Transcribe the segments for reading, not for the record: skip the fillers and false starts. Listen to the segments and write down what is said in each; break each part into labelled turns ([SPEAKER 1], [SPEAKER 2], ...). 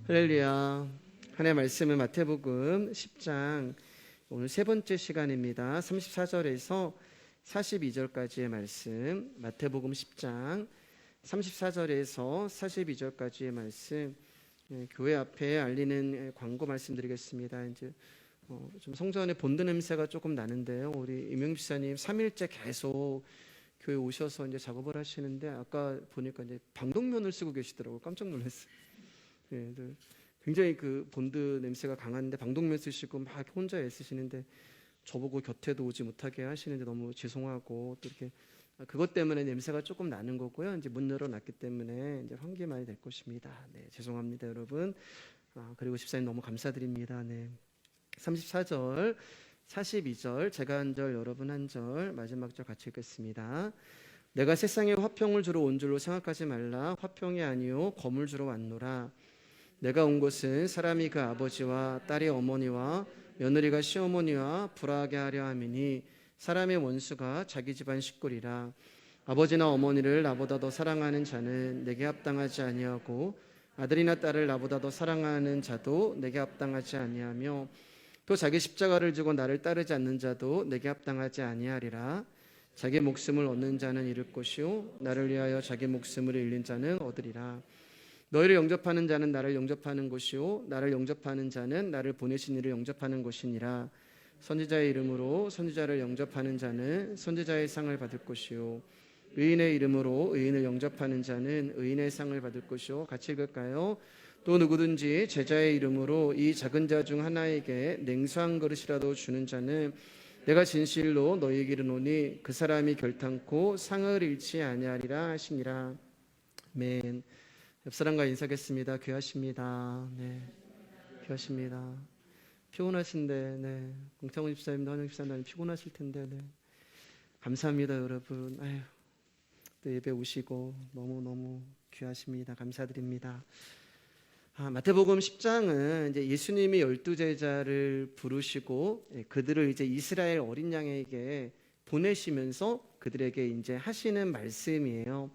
[SPEAKER 1] 할렐루야. 하나님의 말씀은 마태복음 10장 오늘 세 번째 시간입니다. 34절에서 42절까지의 말씀, 마태복음 10장 34절에서 42절까지의 말씀, 교회 앞에 알리는 광고 말씀드리겠습니다. 이제 좀 성전에 본드 냄새가 조금 나는데요. 우리 임영 집사님 3일째 계속 교회 오셔서 이제 작업을 하시는데 아까 보니까 이제 방독면을 쓰고 계시더라고요. 깜짝 놀랐어요. 네, 굉장히 그 본드 냄새가 강한데 방독면 쓰시고 막 혼자 애쓰시는데 저보고 곁에도 오지 못하게 하시는데 너무 죄송하고 또 이렇게 그것 때문에 냄새가 조금 나는 거고요. 이제 문 열어놨기 때문에 이제 환기 많이 될 것입니다. 네, 죄송합니다, 여러분. 그리고 집사님 너무 감사드립니다. 네, 34절, 42절 제가 한 절, 여러분 한 절, 마지막 절 같이 읽겠습니다. 내가 세상에 화평을 주러 온 줄로 생각하지 말라. 화평이 아니요 검을 주러 왔노라. 내가 온 것은 사람이 그 아버지와 딸이 어머니와 며느리가 시어머니와 불화하게 하려 함이니 사람의 원수가 자기 집안 식구리라. 아버지나 어머니를 나보다 더 사랑하는 자는 내게 합당하지 아니하고 아들이나 딸을 나보다 더 사랑하는 자도 내게 합당하지 아니하며 또 자기 십자가를 지고 나를 따르지 않는 자도 내게 합당하지 아니하리라. 자기 목숨을 얻는 자는 잃을 것이요 나를 위하여 자기 목숨을 잃는 자는 얻으리라. 너희를 영접하는 자는 나를 영접하는 것이요 나를 영접하는 자는 나를 보내신 이를 영접하는 것이니라. 선지자의 이름으로 선지자를 영접하는 자는 선지자의 상을 받을 것이요 의인의 이름으로 의인을 영접하는 자는 의인의 상을 받을 것이요. 같이 읽을까요? 또 누구든지 제자의 이름으로 이 작은 자 중 하나에게 냉수 한 그릇이라도 주는 자는 내가 진실로 너희에게 이르노니 그 사람이 결탄코 상을 잃지 아니하리라 하시니라. 아멘. 옆 사람과 인사하겠습니다. 귀하십니다. 네, 귀하십니다. 피곤하신데, 네, 공창훈 집사님도 한영 집사님 피곤하실 텐데, 네, 감사합니다, 여러분. 아유, 또 예배 오시고 너무 귀하십니다. 감사드립니다. 마태복음 10장은 이제 예수님이 12제자를 부르시고 그들을 이제 이스라엘 어린 양에게 보내시면서 그들에게 이제 하시는 말씀이에요.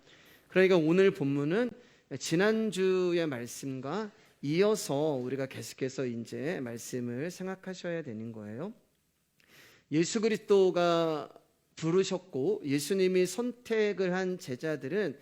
[SPEAKER 1] 그러니까 오늘 본문은 지난주의 말씀과 이어서 우리가 계속해서 이제 말씀을 생각하셔야 되는 거예요. 예수 그리스도가 부르셨고 예수님이 선택을 한 제자들은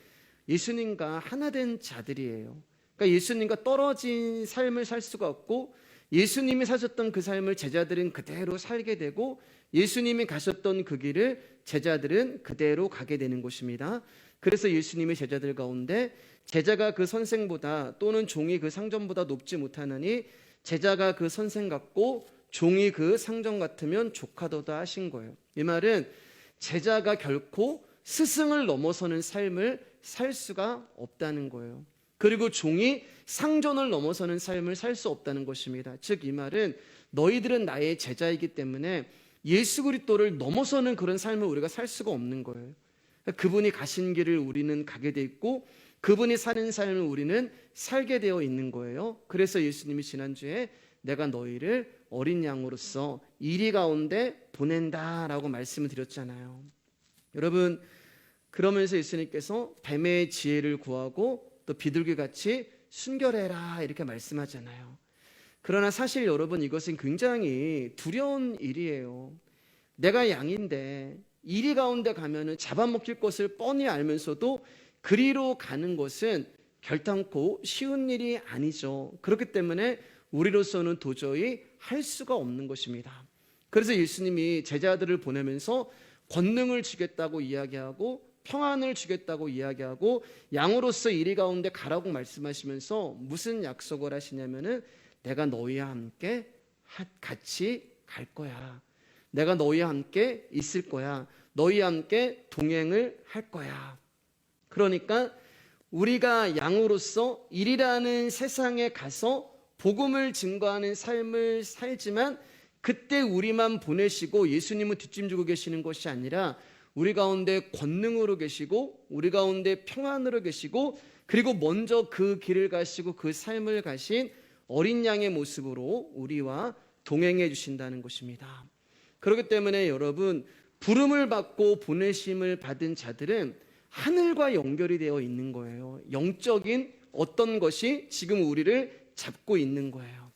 [SPEAKER 1] 예수님과 하나 된 자들이에요. 그러니까 예수님과 떨어진 삶을 살 수가 없고 예수님이 사셨던 그 삶을 제자들은 그대로 살게 되고 예수님이 가셨던 그 길을 제자들은 그대로 가게 되는 것입니다. 그래서 예수님의 제자들 가운데 제자가 그 선생보다 또는 종이 그 상전보다 높지 못하느니 제자가 그 선생 같고 종이 그 상전 같으면 조카도다 하신 거예요. 이 말은 제자가 결코 스승을 넘어서는 삶을 살 수가 없다는 거예요. 그리고 종이 상전을 넘어서는 삶을 살 수 없다는 것입니다. 즉 이 말은 너희들은 나의 제자이기 때문에 예수 그리스도를 넘어서는 그런 삶을 우리가 살 수가 없는 거예요. 그분이 가신 길을 우리는 가게 돼 있고 그분이 사는 삶을 우리는 살게 되어 있는 거예요. 그래서 예수님이 지난주에 내가 너희를 어린 양으로서 이리 가운데 보낸다라고 말씀을 드렸잖아요. 여러분, 그러면서 예수님께서 뱀의 지혜를 구하고 또 비둘기같이 순결해라 이렇게 말씀하잖아요. 그러나 사실 여러분 이것은 굉장히 두려운 일이에요. 내가 양인데 이리 가운데 가면은 잡아먹힐 것을 뻔히 알면서도 그리로 가는 것은 결단코 쉬운 일이 아니죠. 그렇기 때문에 우리로서는 도저히 할 수가 없는 것입니다. 그래서 예수님이 제자들을 보내면서 권능을 주겠다고 이야기하고 평안을 주겠다고 이야기하고 양으로서 이리 가운데 가라고 말씀하시면서 무슨 약속을 하시냐면은 내가 너희와 함께 같이 갈 거야. 내가 너희와 함께 있을 거야. 너희와 함께 동행을 할 거야. 그러니까 우리가 양으로서 일이라는 세상에 가서 복음을 증거하는 삶을 살지만 그때 우리만 보내시고 예수님은 뒷짐지고 계시는 것이 아니라 우리 가운데 권능으로 계시고 우리 가운데 평안으로 계시고 그리고 먼저 그 길을 가시고 그 삶을 가신 어린 양의 모습으로 우리와 동행해 주신다는 것입니다. 그렇기 때문에 여러분 부름을 받고 보내심을 받은 자들은 하늘과 연결이 되어 있는 거예요. 영적인 어떤 것이 지금 우리를 잡고 있는 거예요.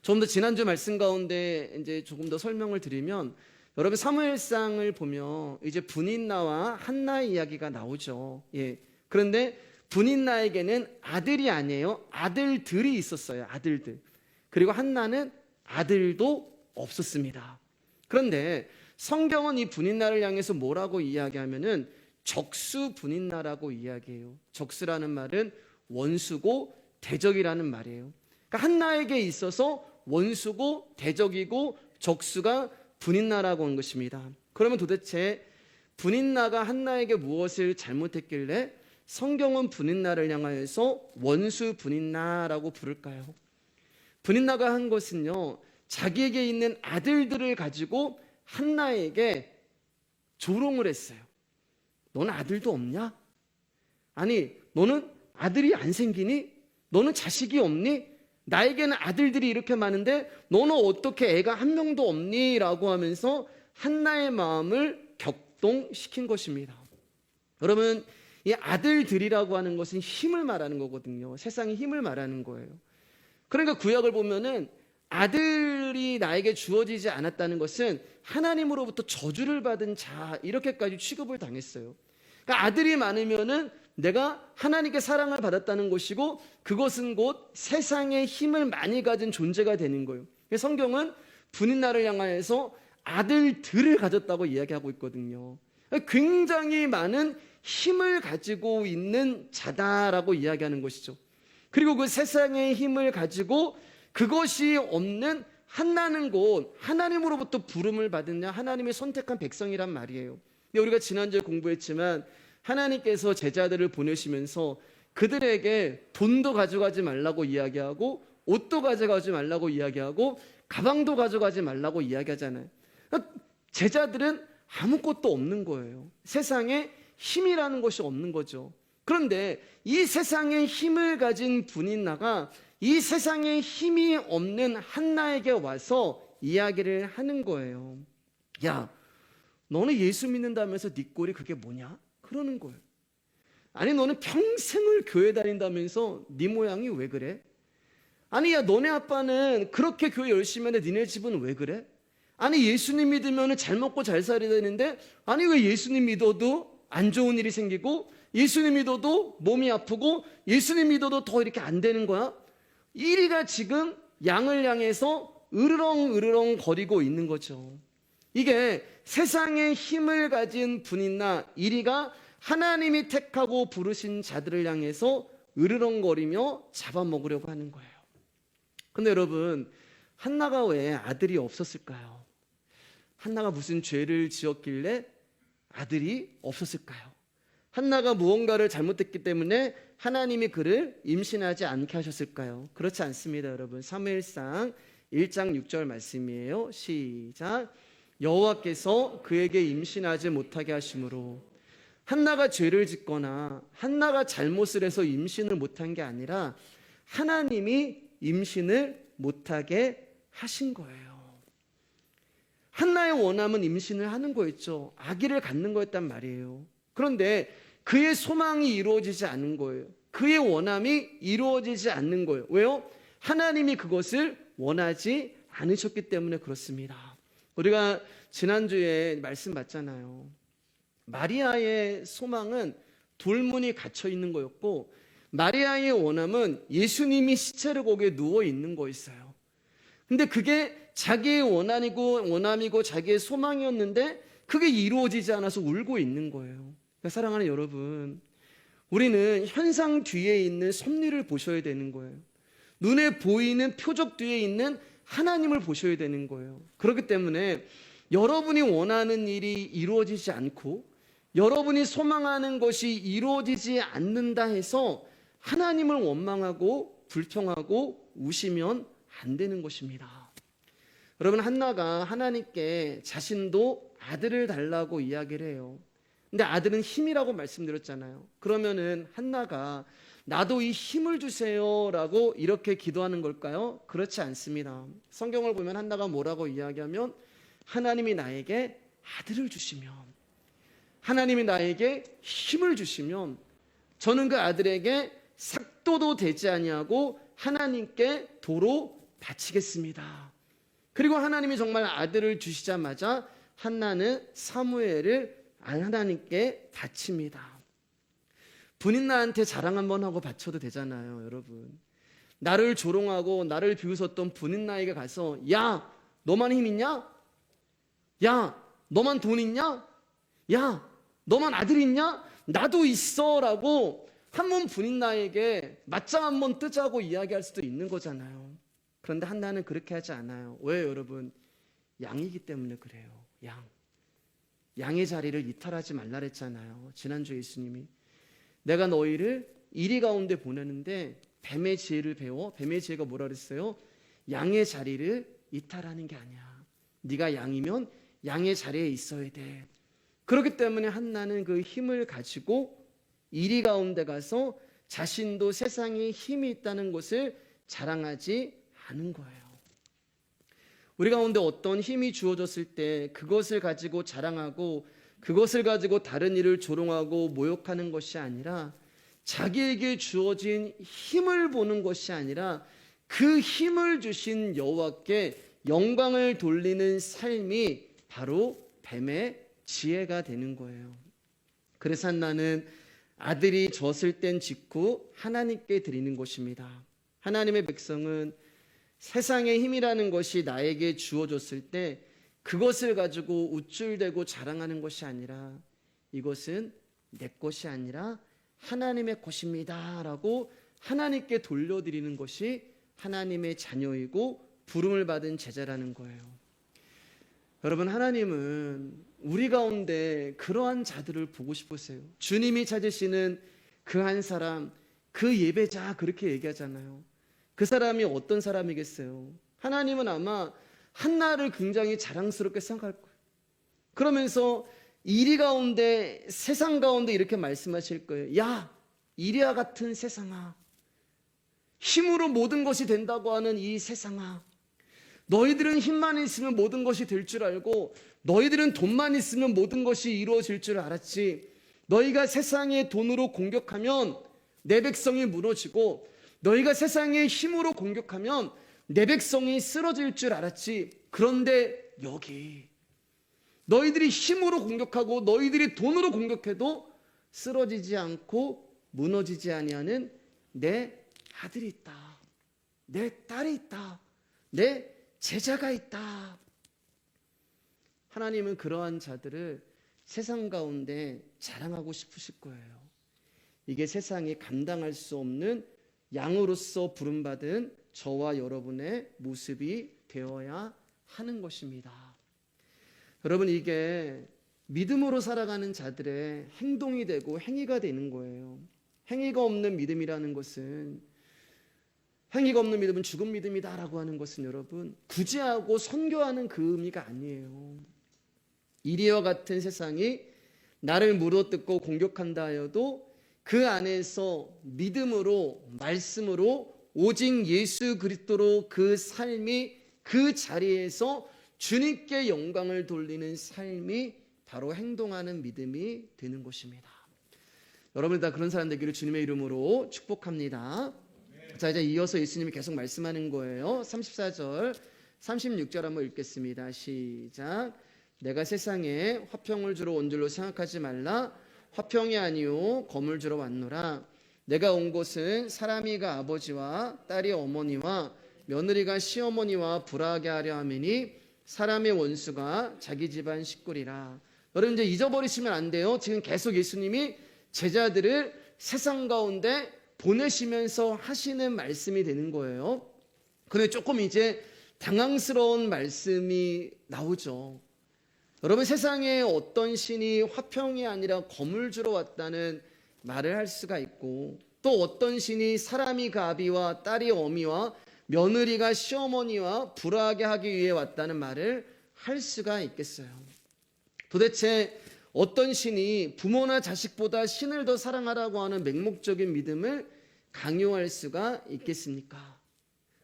[SPEAKER 1] 좀 더 지난주 말씀 가운데 이제 조금 더 설명을 드리면, 여러분 사무엘상을 보면 이제 분인나와 한나의 이야기가 나오죠. 예. 그런데 분인나에게는 아들이 아니에요. 아들들이 있었어요. 아들들. 그리고 한나는 아들도 없었습니다. 그런데 성경은 이 분인나를 향해서 뭐라고 이야기하면은 적수 분인나라고 이야기해요. 적수라는 말은 원수고 대적이라는 말이에요. 그러니까 한나에게 있어서 원수고 대적이고 적수가 분인나라고 하는 것입니다. 그러면 도대체 분인나가 한나에게 무엇을 잘못했길래 성경은 분인나를 향하여서 원수 분인나라고 부를까요? 분인나가 한 것은요, 자기에게 있는 아들들을 가지고 한나에게 조롱을 했어요. 너는 아들도 없냐? 아니, 너는 아들이 안 생기니? 너는 자식이 없니? 나에게는 아들들이 이렇게 많은데 너는 어떻게 애가 한 명도 없니? 라고 하면서 한나의 마음을 격동시킨 것입니다. 여러분, 이 아들들이라고 하는 것은 힘을 말하는 거거든요. 세상의 힘을 말하는 거예요. 그러니까 구약을 보면은 아들이 나에게 주어지지 않았다는 것은 하나님으로부터 저주를 받은 자, 이렇게까지 취급을 당했어요. 그러니까 아들이 많으면은 내가 하나님께 사랑을 받았다는 것이고, 그것은 곧 세상의 힘을 많이 가진 존재가 되는 거예요. 성경은 분인나를 향하여서 아들들을 가졌다고 이야기하고 있거든요. 굉장히 많은 힘을 가지고 있는 자다라고 이야기하는 것이죠. 그리고 그 세상의 힘을 가지고 그것이 없는 한나는 곧 하나님으로부터 부름을 받은 자, 하나님의 선택한 백성이란 말이에요. 근데 우리가 지난주에 공부했지만 하나님께서 제자들을 보내시면서 그들에게 돈도 가져가지 말라고 이야기하고, 옷도 가져가지 말라고 이야기하고, 가방도 가져가지 말라고 이야기하잖아요. 제자들은 아무것도 없는 거예요. 세상에 힘이라는 것이 없는 거죠. 그런데 이 세상에 힘을 가진 분인나가 이 세상에 힘이 없는 한나에게 와서 이야기를 하는 거예요. 야, 너는 예수 믿는다면서 네 꼴이 그게 뭐냐? 그러는 거예요. 아니, 너는 평생을 교회 다닌다면서 네 모양이 왜 그래? 아니, 야, 너네 아빠는 그렇게 교회 열심히 하는데 니네 집은 왜 그래? 아니, 예수님 믿으면 잘 먹고 잘 살아야 되는데, 아니 왜 예수님 믿어도 안 좋은 일이 생기고, 예수님 믿어도 몸이 아프고, 예수님 믿어도 더 이렇게 안 되는 거야? 이리가 지금 양을 향해서 으르렁 거리고 있는 거죠. 이게 세상의 힘을 가진 분인나, 이리가 하나님이 택하고 부르신 자들을 향해서 으르렁거리며 잡아먹으려고 하는 거예요. 근데 여러분, 한나가 왜 아들이 없었을까요? 한나가 무슨 죄를 지었길래 아들이 없었을까요? 한나가 무언가를 잘못했기 때문에 하나님이 그를 임신하지 않게 하셨을까요? 그렇지 않습니다, 여러분. 사무엘상 1장 6절 말씀이에요. 시작. 여호와께서 그에게 임신하지 못하게 하심으로, 한나가 죄를 짓거나 한나가 잘못을 해서 임신을 못한 게 아니라 하나님이 임신을 못하게 하신 거예요. 한나의 원함은 임신을 하는 거였죠. 아기를 갖는 거였단 말이에요. 그런데 그의 소망이 이루어지지 않는 거예요. 그의 원함이 이루어지지 않는 거예요. 왜요? 하나님이 그것을 원하지 않으셨기 때문에 그렇습니다. 우리가 지난주에 말씀 봤잖아요. 마리아의 소망은 돌문이 갇혀 있는 거였고, 마리아의 원함은 예수님이 시체를 거기에 누워 있는 거였어요. 근데 그게 자기의 원함이고 자기의 소망이었는데 그게 이루어지지 않아서 울고 있는 거예요. 그러니까 사랑하는 여러분, 우리는 현상 뒤에 있는 섭리를 보셔야 되는 거예요. 눈에 보이는 표적 뒤에 있는 하나님을 보셔야 되는 거예요. 그렇기 때문에 여러분이 원하는 일이 이루어지지 않고 여러분이 소망하는 것이 이루어지지 않는다 해서 하나님을 원망하고 불평하고 우시면 안 되는 것입니다. 여러분, 한나가 하나님께 자신도 아들을 달라고 이야기를 해요. 근데 아들은 힘이라고 말씀드렸잖아요. 그러면은 한나가 나도 이 힘을 주세요라고 이렇게 기도하는 걸까요? 그렇지 않습니다. 성경을 보면 한나가 뭐라고 이야기하면, 하나님이 나에게 아들을 주시면, 하나님이 나에게 힘을 주시면 저는 그 아들에게 삭도도 되지 아니하고 하나님께 도로 바치겠습니다. 그리고 하나님이 정말 아들을 주시자마자 한나는 사무엘을 하나님께 바칩니다. 분인나한테 자랑 한번 하고 바쳐도 되잖아요, 여러분. 나를 조롱하고 나를 비웃었던 분인나에게 가서 야, 너만 힘 있냐? 야, 너만 돈 있냐? 야, 너만 아들 있냐? 나도 있어 라고 한번 분인나에게 맞짱 한번 뜨자고 이야기할 수도 있는 거잖아요. 그런데 한나는 그렇게 하지 않아요. 왜 여러분? 양이기 때문에 그래요. 양의 자리를 이탈하지 말라 그랬잖아요. 지난주 예수님이 내가 너희를 이리 가운데 보내는데 뱀의 지혜를 배워. 뱀의 지혜가 뭐라 그랬어요? 양의 자리를 이탈하는 게 아니야. 네가 양이면 양의 자리에 있어야 돼. 그렇기 때문에 한나는 그 힘을 가지고 이리 가운데 가서 자신도 세상에 힘이 있다는 것을 자랑하지 않은 거예요. 우리 가운데 어떤 힘이 주어졌을 때 그것을 가지고 자랑하고 그것을 가지고 다른 이를 조롱하고 모욕하는 것이 아니라 자기에게 주어진 힘을 보는 것이 아니라 그 힘을 주신 여호와께 영광을 돌리는 삶이 바로 뱀의 지혜가 되는 거예요. 그래서 한나는 아들이 졌을 땐 직후 하나님께 드리는 것입니다. 하나님의 백성은 세상의 힘이라는 것이 나에게 주어졌을 때 그것을 가지고 우쭐대고 자랑하는 것이 아니라 이것은 내 것이 아니라 하나님의 것입니다 라고 하나님께 돌려드리는 것이 하나님의 자녀이고 부름을 받은 제자라는 거예요. 여러분, 하나님은 우리 가운데 그러한 자들을 보고 싶으세요. 주님이 찾으시는 그 한 사람, 그 예배자 그렇게 얘기하잖아요. 그 사람이 어떤 사람이겠어요? 하나님은 아마 한나를 굉장히 자랑스럽게 생각할 거예요. 그러면서 이리 가운데 세상 가운데 이렇게 말씀하실 거예요. 야, 이리와 같은 세상아, 힘으로 모든 것이 된다고 하는 이 세상아, 너희들은 힘만 있으면 모든 것이 될 줄 알고 너희들은 돈만 있으면 모든 것이 이루어질 줄 알았지. 너희가 세상의 돈으로 공격하면 내 백성이 무너지고 너희가 세상의 힘으로 공격하면 내 백성이 쓰러질 줄 알았지. 그런데 여기 너희들이 힘으로 공격하고 너희들이 돈으로 공격해도 쓰러지지 않고 무너지지 아니하는 내 아들이 있다. 내 딸이 있다. 내 제자가 있다. 하나님은 그러한 자들을 세상 가운데 자랑하고 싶으실 거예요. 이게 세상이 감당할 수 없는 양으로서 부름받은 저와 여러분의 모습이 되어야 하는 것입니다. 여러분, 이게 믿음으로 살아가는 자들의 행동이 되고 행위가 되는 거예요. 행위가 없는 믿음이라는 것은, 행위가 없는 믿음은 죽은 믿음이다라고 하는 것은 여러분 구제하고 선교하는 그 의미가 아니에요. 이리와 같은 세상이 나를 물어뜯고 공격한다 하여도 그 안에서 믿음으로, 말씀으로, 오직 예수 그리스도로 그 삶이, 그 자리에서 주님께 영광을 돌리는 삶이 바로 행동하는 믿음이 되는 것입니다. 여러분 다 그런 사람 되기를 주님의 이름으로 축복합니다. 자, 이제 이어서 예수님이 계속 말씀하는 거예요. 34절, 36절 한번 읽겠습니다. 시작. 내가 세상에 화평을 주러 온 줄로 생각하지 말라. 화평이 아니요 검을 주러 왔노라. 내가 온 곳은 사람이 그 아버지와 딸이 어머니와 며느리가 시어머니와 불화하게 하려 함이니 사람의 원수가 자기 집안 식구리라. 여러분 이제 잊어버리시면 안 돼요. 지금 계속 예수님이 제자들을 세상 가운데 보내시면서 하시는 말씀이 되는 거예요. 그런데 조금 이제 당황스러운 말씀이 나오죠. 여러분, 세상에 어떤 신이 화평이 아니라 검을 주러 왔다는 말을 할 수가 있고, 또 어떤 신이 사람이 그 아비와 딸이 어미와 며느리가 시어머니와 불화하게 하기 위해 왔다는 말을 할 수가 있겠어요. 도대체 어떤 신이 부모나 자식보다 신을 더 사랑하라고 하는 맹목적인 믿음을 강요할 수가 있겠습니까?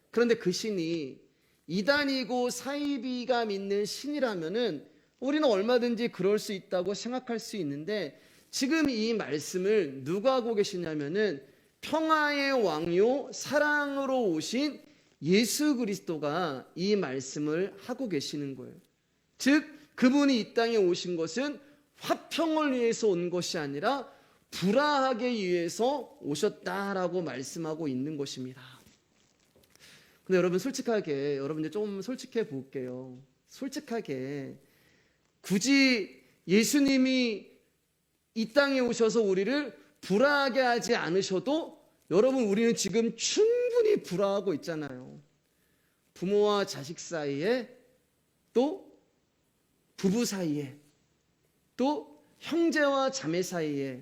[SPEAKER 1] 그런데 그 신이 이단이고 사이비가 믿는 신이라면은 우리는 얼마든지 그럴 수 있다고 생각할 수 있는데, 지금 이 말씀을 누가 하고 계시냐면은 평화의 왕이요 사랑으로 오신 예수 그리스도가 이 말씀을 하고 계시는 거예요. 즉 그분이 이 땅에 오신 것은 화평을 위해서 온 것이 아니라 불화하기 위해서 오셨다라고 말씀하고 있는 것입니다. 근데 여러분 솔직하게, 여러분 이제 좀 솔직해 볼게요. 솔직하게 굳이 예수님이 이 땅에 오셔서 우리를 불화하게 하지 않으셔도 여러분 우리는 지금 충분히 불화하고 있잖아요. 부모와 자식 사이에, 또 부부 사이에, 또 형제와 자매 사이에,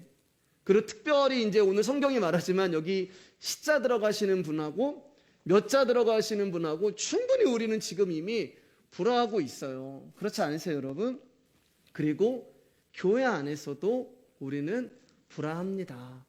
[SPEAKER 1] 그리고 특별히 이제 오늘 성경이 말하지만 여기 시자 들어가시는 분하고 몇 자 들어가시는 분하고 충분히 우리는 지금 이미 불화하고 있어요. 그렇지 않으세요, 여러분? 그리고 교회 안에서도 우리는 불화합니다.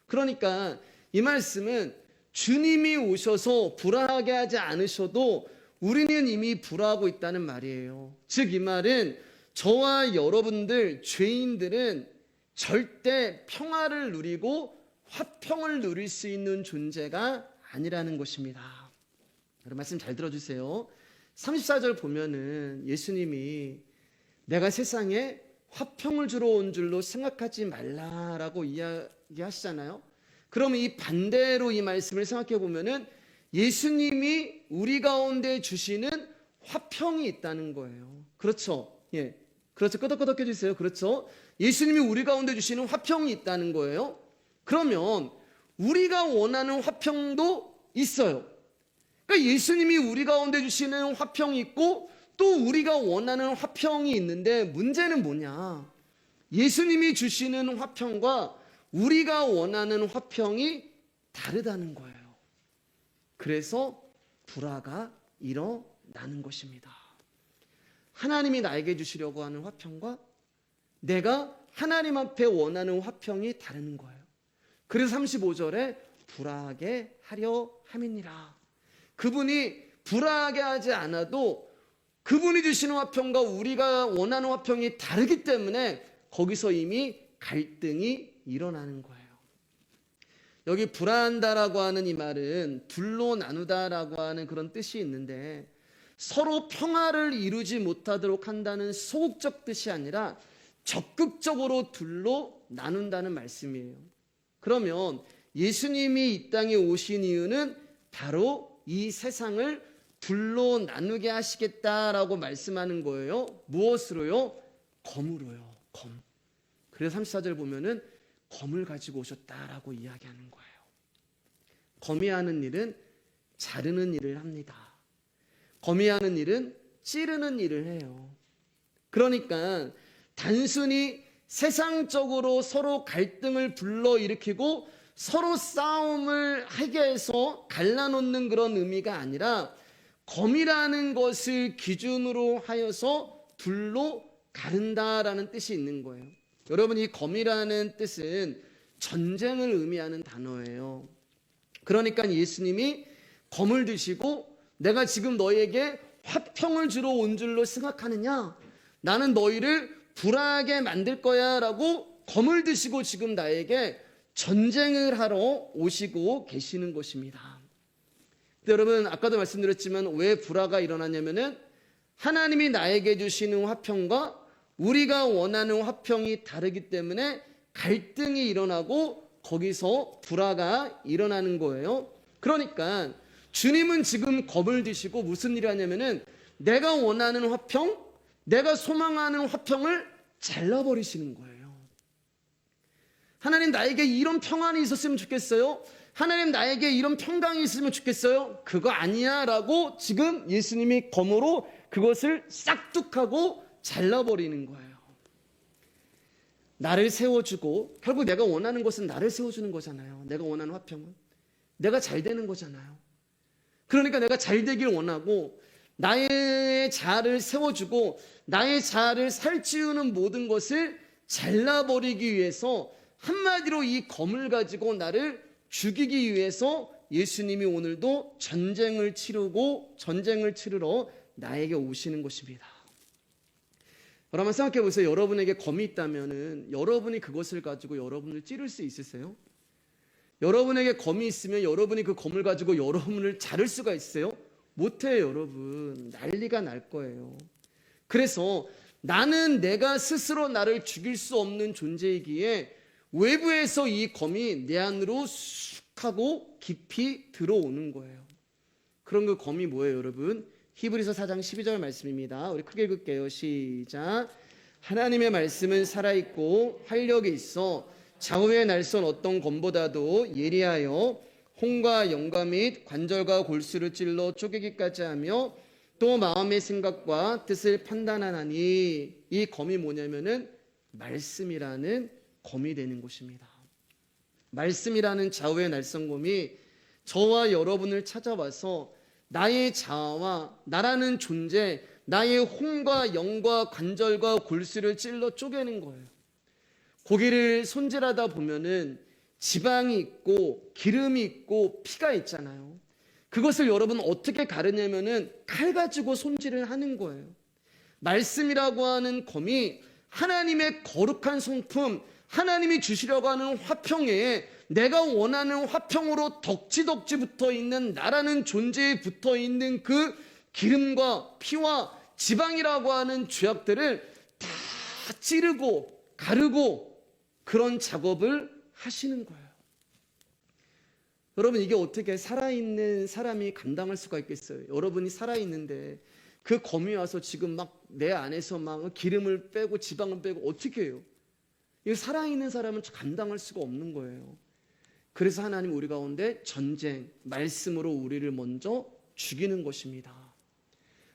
[SPEAKER 1] 그러니까 이 말씀은 주님이 오셔서 불화하게 하지 않으셔도 우리는 이미 불화하고 있다는 말이에요. 즉 이 말은 저와 여러분들 죄인들은 절대 평화를 누리고 화평을 누릴 수 있는 존재가 아니라는 것입니다. 여러분 말씀 잘 들어주세요. 34절 보면은 예수님이 내가 세상에 화평을 주러 온 줄로 생각하지 말라라고 이야기하시잖아요. 그럼 이 반대로 이 말씀을 생각해 보면은 예수님이 우리 가운데 주시는 화평이 있다는 거예요. 그렇죠? 예. 그렇죠. 끄덕끄덕 해주세요. 그렇죠? 예수님이 우리 가운데 주시는 화평이 있다는 거예요. 그러면 우리가 원하는 화평도 있어요. 그러니까 예수님이 우리 가운데 주시는 화평이 있고 또 우리가 원하는 화평이 있는데 문제는 뭐냐? 예수님이 주시는 화평과 우리가 원하는 화평이 다르다는 거예요. 그래서 불화가 일어나는 것입니다. 하나님이 나에게 주시려고 하는 화평과 내가 하나님 앞에 원하는 화평이 다른 거예요. 그래서 35절에 불화하게 하려 함이니라. 그분이 불화하게 하지 않아도 그분이 주시는 화평과 우리가 원하는 화평이 다르기 때문에 거기서 이미 갈등이 일어나는 거예요. 여기 불화한다라고 하는 이 말은 둘로 나누다라고 하는 그런 뜻이 있는데 서로 평화를 이루지 못하도록 한다는 소극적 뜻이 아니라 적극적으로 둘로 나눈다는 말씀이에요. 그러면 예수님이 이 땅에 오신 이유는 바로 이 세상을 둘로 나누게 하시겠다라고 말씀하는 거예요. 무엇으로요? 검으로요. 검. 그래서 34절 보면은 검을 가지고 오셨다라고 이야기하는 거예요. 검이 하는 일은 자르는 일을 합니다. 검이 하는 일은 찌르는 일을 해요. 그러니까 단순히 세상적으로 서로 갈등을 불러일으키고 서로 싸움을 하게 해서 갈라놓는 그런 의미가 아니라 검이라는 것을 기준으로 하여서 둘로 가른다라는 뜻이 있는 거예요. 여러분 이 검이라는 뜻은 전쟁을 의미하는 단어예요. 그러니까 예수님이 검을 드시고 내가 지금 너희에게 화평을 주러 온 줄로 생각하느냐? 나는 너희를 불화하게 만들 거야 라고 검을 드시고 지금 나에게 전쟁을 하러 오시고 계시는 것입니다. 근데 여러분 아까도 말씀드렸지만 왜 불화가 일어나냐면은 하나님이 나에게 주시는 화평과 우리가 원하는 화평이 다르기 때문에 갈등이 일어나고 거기서 불화가 일어나는 거예요. 그러니까 주님은 지금 겁을 드시고 무슨 일을 하냐면은 내가 원하는 화평, 내가 소망하는 화평을 잘라버리시는 거예요. 하나님 나에게 이런 평안이 있었으면 좋겠어요. 하나님 나에게 이런 평강이 있으면 좋겠어요. 그거 아니야 라고 지금 예수님이 검으로 그것을 싹둑하고 잘라버리는 거예요. 나를 세워주고 결국 내가 원하는 것은 나를 세워주는 거잖아요. 내가 원하는 화평은 내가 잘 되는 거잖아요. 그러니까 내가 잘 되길 원하고 나의 자아를 세워주고 나의 자아를 살찌우는 모든 것을 잘라버리기 위해서 한마디로 이 검을 가지고 나를 죽이기 위해서 예수님이 오늘도 전쟁을 치르러 나에게 오시는 것입니다. 여러분 생각해 보세요. 여러분에게 검이 있다면은 여러분이 그것을 가지고 여러분을 찌를 수 있으세요? 여러분에게 검이 있으면 여러분이 그 검을 가지고 여러분을 자를 수가 있어요? 못해요, 여러분. 난리가 날 거예요. 그래서 나는 내가 스스로 나를 죽일 수 없는 존재이기에 외부에서 이 검이 내 안으로 쑥 하고 깊이 들어오는 거예요. 그런 그 검이 뭐예요, 여러분? 히브리서 4장 12절 말씀입니다. 우리 크게 읽을게요. 시작. 하나님의 말씀은 살아있고 활력이 있어 좌우의 날선 어떤 검보다도 예리하여 혼과 영과 및 관절과 골수를 찔러 쪼개기까지 하며 또 마음의 생각과 뜻을 판단하나니. 이 검이 뭐냐면은 말씀이라는 검이 되는 것입니다. 말씀이라는 좌우의 날선 검이 저와 여러분을 찾아와서 나의 자아와 나라는 존재, 나의 혼과 영과 관절과 골수를 찔러 쪼개는 거예요. 고기를 손질하다 보면은 지방이 있고 기름이 있고 피가 있잖아요. 그것을 여러분 어떻게 가르냐면은 칼 가지고 손질을 하는 거예요. 말씀이라고 하는 검이 하나님의 거룩한 성품, 하나님이 주시려고 하는 화평에 내가 원하는 화평으로 덕지덕지 붙어 있는 나라는 존재에 붙어 있는 그 기름과 피와 지방이라고 하는 죄악들을 다 찌르고 가르고 그런 작업을 하시는 거예요. 여러분, 이게 어떻게 살아있는 사람이 감당할 수가 있겠어요? 여러분이 살아있는데 그 검이 와서 지금 막 내 안에서 막 기름을 빼고 지방을 빼고 어떻게 해요? 이거 살아있는 사람은 감당할 수가 없는 거예요. 그래서 하나님 우리 가운데 전쟁, 말씀으로 우리를 먼저 죽이는 것입니다.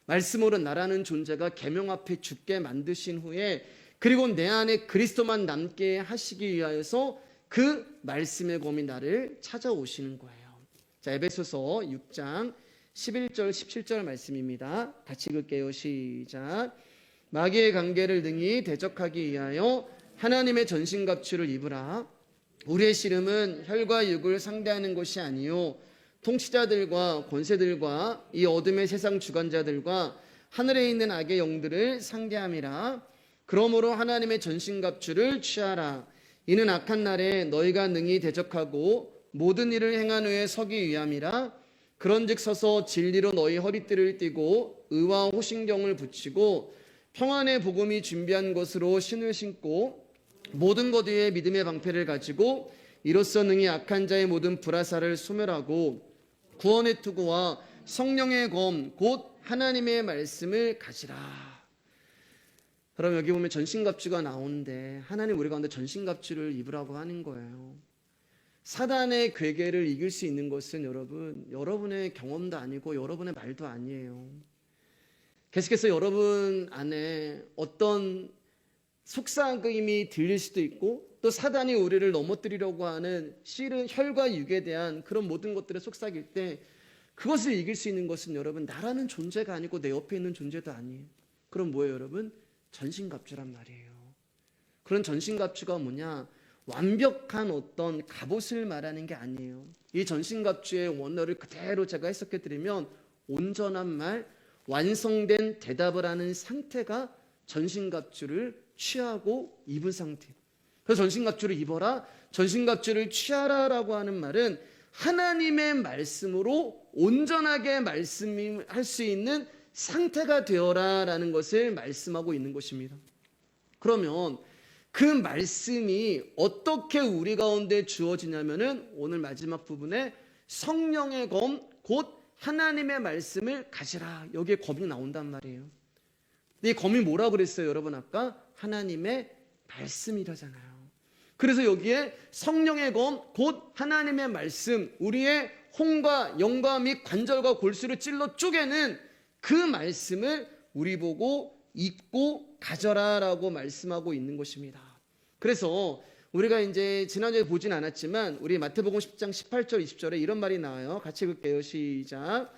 [SPEAKER 1] 말씀으로 나라는 존재가 계명 앞에 죽게 만드신 후에 그리고 내 안에 그리스도만 남게 하시기 위하여서 그 말씀의 검이 나를 찾아오시는 거예요. 자, 에베소서 6장 11절 17절 말씀입니다. 같이 읽을게요. 시작. 마귀의 관계를 능히 대적하기 위하여 하나님의 전신갑주를 입으라. 우리의 씨름은 혈과 육을 상대하는 것이 아니요 통치자들과 권세들과 이 어둠의 세상 주관자들과 하늘에 있는 악의 영들을 상대함이라. 그러므로 하나님의 전신갑주를 취하라. 이는 악한 날에 너희가 능히 대적하고 모든 일을 행한 후에 서기 위함이라. 그런즉 서서 진리로 너희 허리띠를 띠고 의와 호신경을 붙이고 평안의 복음이 준비한 것으로 신을 신고 모든 것 위에 믿음의 방패를 가지고 이로써 능히 악한 자의 모든 불화살을 소멸하고 구원의 투구와 성령의 검 곧 하나님의 말씀을 가지라. 그럼 여기 보면 전신갑주가 나오는데 하나님 우리 가운데 전신갑주를 입으라고 하는 거예요. 사단의 괴계를 이길 수 있는 것은 여러분의 경험도 아니고 여러분의 말도 아니에요. 계속해서 여러분 안에 어떤 속삭임이 들릴 수도 있고 또 사단이 우리를 넘어뜨리려고 하는 실은 혈과 육에 대한 그런 모든 것들을 속삭일 때 그것을 이길 수 있는 것은 여러분 나라는 존재가 아니고 내 옆에 있는 존재도 아니에요. 그럼 뭐예요, 여러분? 전신갑주란 말이에요. 그런 전신갑주가 뭐냐? 완벽한 어떤 갑옷을 말하는 게 아니에요. 이 전신갑주의 원어를 그대로 제가 해석해 드리면 온전한 말, 완성된 대답을 하는 상태가 전신갑주를 취하고 입은 상태. 그래서 전신갑주를 입어라, 전신갑주를 취하라라고 하는 말은 하나님의 말씀으로 온전하게 말씀할 수 있는 상태가 되어라라는 것을 말씀하고 있는 것입니다. 그러면 그 말씀이 어떻게 우리 가운데 주어지냐면은 오늘 마지막 부분에 성령의 검 곧 하나님의 말씀을 가지라. 여기에 검이 나온단 말이에요. 이 검이 뭐라고 그랬어요, 여러분? 아까 하나님의 말씀이라잖아요. 그래서 여기에 성령의 검 곧 하나님의 말씀, 우리의 혼과 영과 및 관절과 골수를 찔러 쪼개는 그 말씀을 우리 보고 읽고 가져라라고 말씀하고 있는 것입니다. 그래서 우리가 이제 지난주에 보진 않았지만 우리 마태복음 10장 18절 20절에 이런 말이 나와요. 같이 읽을게요. 시작.